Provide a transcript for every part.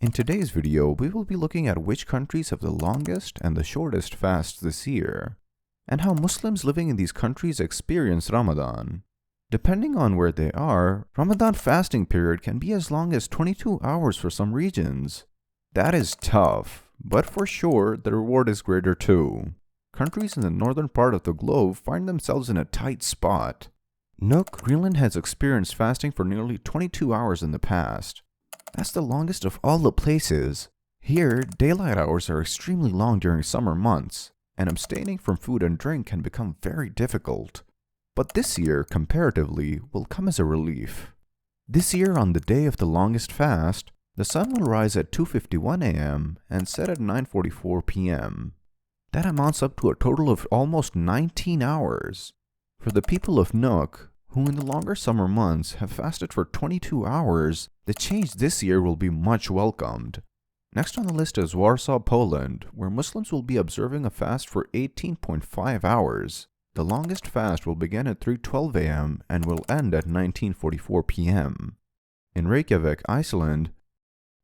In today's video, we will be looking at which countries have the longest and the shortest fasts this year, and how Muslims living in these countries experience Ramadan. Depending on where they are, Ramadan fasting period can be as long as 22 hours for some regions. That is tough, but for sure, the reward is greater too. Countries in the northern part of the globe find themselves in a tight spot. Nook, Greenland has experienced fasting for nearly 22 hours in the past. That's the longest of all the places. Here, daylight hours are extremely long during summer months, and abstaining from food and drink can become very difficult. But this year, comparatively, will come as a relief. This year, on the day of the longest fast, the sun will rise at 2:51 a.m. and set at 9:44 p.m. That amounts up to a total of almost 19 hours. For the people of Nook, who in the longer summer months have fasted for 22 hours, the change this year will be much welcomed. Next on the list is Warsaw, Poland, where Muslims will be observing a fast for 18.5 hours. The longest fast will begin at 3:12 a.m. and will end at 19:44 p.m. In Reykjavik, Iceland,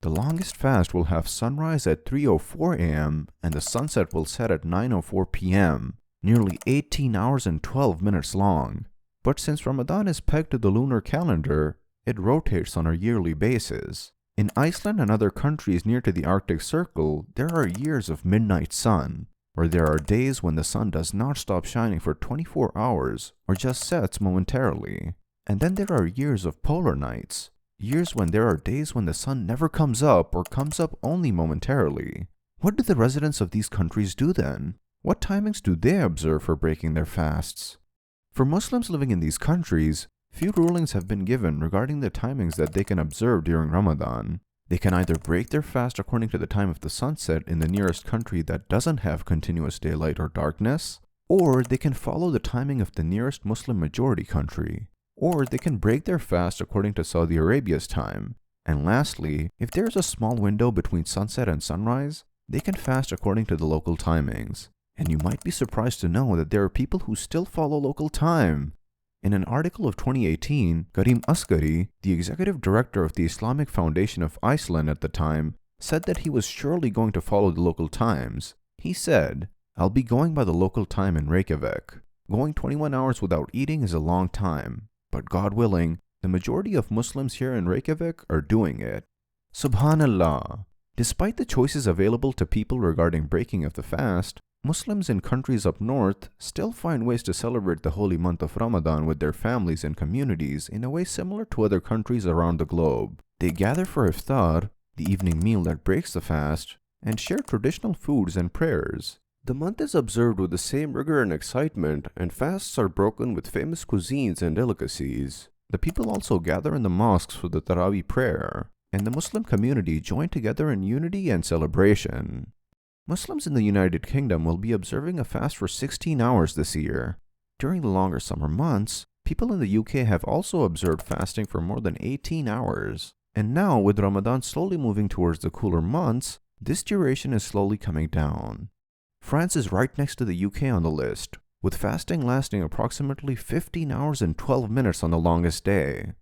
the longest fast will have sunrise at 3:04 a.m. and the sunset will set at 9:04 p.m., nearly 18 hours and 12 minutes long. But since Ramadan is pegged to the lunar calendar, it rotates on a yearly basis. In Iceland and other countries near to the Arctic Circle, there are years of midnight sun, where there are days when the sun does not stop shining for 24 hours or just sets momentarily. And then there are years of polar nights, years when there are days when the sun never comes up or comes up only momentarily. What do the residents of these countries do then? What timings do they observe for breaking their fasts? For Muslims living in these countries, few rulings have been given regarding the timings that they can observe during Ramadan. They can either break their fast according to the time of the sunset in the nearest country that doesn't have continuous daylight or darkness, or they can follow the timing of the nearest Muslim majority country, or they can break their fast according to Saudi Arabia's time. And lastly, if there is a small window between sunset and sunrise, they can fast according to the local timings. And you might be surprised to know that there are people who still follow local time. In an article of 2018, Karim Asghari, the executive director of the Islamic Foundation of Iceland at the time, said that he was surely going to follow the local times. He said, "I'll be going by the local time in Reykjavik. Going 21 hours without eating is a long time, but God willing, the majority of Muslims here in Reykjavik are doing it." Subhanallah! Despite the choices available to people regarding breaking of the fast, Muslims in countries up north still find ways to celebrate the holy month of Ramadan with their families and communities in a way similar to other countries around the globe. They gather for iftar, the evening meal that breaks the fast, and share traditional foods and prayers. The month is observed with the same rigor and excitement, and fasts are broken with famous cuisines and delicacies. The people also gather in the mosques for the Taraweeh prayer, and the Muslim community join together in unity and celebration. Muslims in the United Kingdom will be observing a fast for 16 hours this year. During the longer summer months, people in the UK have also observed fasting for more than 18 hours. And now, with Ramadan slowly moving towards the cooler months, this duration is slowly coming down. France is right next to the UK on the list, with fasting lasting approximately 15 hours and 12 minutes on the longest day.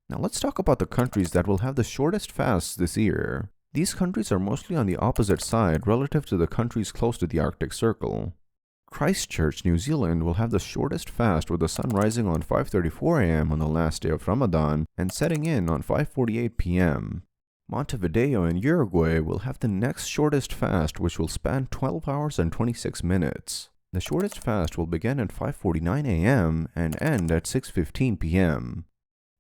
Now let's talk about the countries that will have the shortest fasts this year. These countries are mostly on the opposite side relative to the countries close to the Arctic Circle. Christchurch, New Zealand will have the shortest fast with the sun rising on 5:34 a.m. on the last day of Ramadan and setting in on 5:48 p.m. Montevideo in Uruguay will have the next shortest fast, which will span 12 hours and 26 minutes. The shortest fast will begin at 5:49 a.m. and end at 6:15 p.m.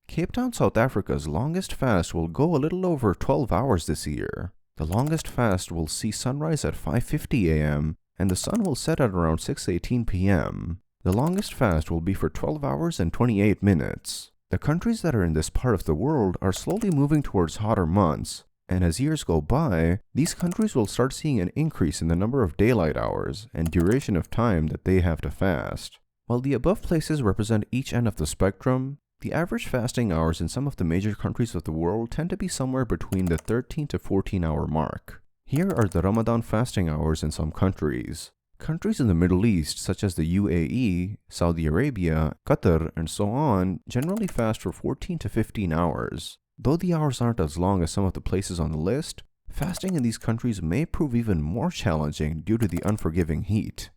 Cape Town, South Africa's longest fast will go a little over 12 hours this year. The longest fast will see sunrise at 5:50 a.m. and the sun will set at around 6:18 p.m. The longest fast will be for 12 hours and 28 minutes. The countries that are in this part of the world are slowly moving towards hotter months, and as years go by, these countries will start seeing an increase in the number of daylight hours and duration of time that they have to fast. While the above places represent each end of the spectrum, the average fasting hours in some of the major countries of the world tend to be somewhere between the 13 to 14 hour mark. Here are the Ramadan fasting hours in some countries. Countries in the Middle East, such as the UAE, Saudi Arabia, Qatar, and so on, generally fast for 14 to 15 hours. Though the hours aren't as long as some of the places on the list, Fasting in these countries may prove even more challenging due to the unforgiving heat.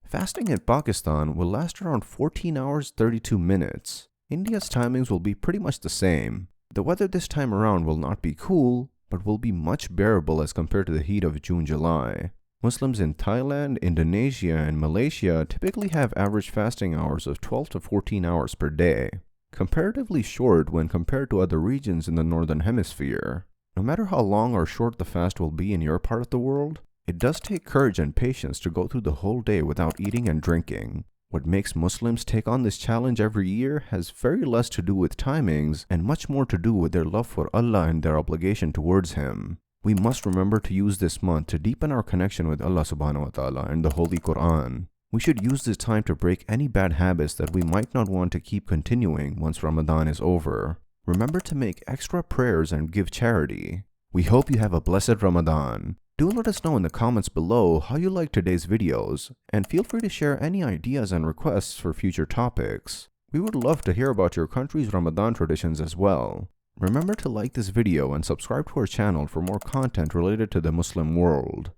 Fasting in Pakistan will last around 14 hours 32 minutes. India's timings will be pretty much the same. The weather this time around will not be cool, but will be much bearable as compared to the heat of June-July. Muslims in Thailand, Indonesia, and Malaysia typically have average fasting hours of 12 to 14 hours per day, comparatively short when compared to other regions in the Northern Hemisphere. No matter how long or short the fast will be in your part of the world, it does take courage and patience to go through the whole day without eating and drinking. What makes Muslims take on this challenge every year has very less to do with timings and much more to do with their love for Allah and their obligation towards Him. We must remember to use this month to deepen our connection with Allah subhanahu wa ta'ala and the Holy Quran. We should use this time to break any bad habits that we might not want to keep continuing once Ramadan is over. Remember to make extra prayers and give charity. We hope you have a blessed Ramadan. Do let us know in the comments below how you liked today's videos, and feel free to share any ideas and requests for future topics. We would love to hear about your country's Ramadan traditions as well. Remember to like this video and subscribe to our channel for more content related to the Muslim world.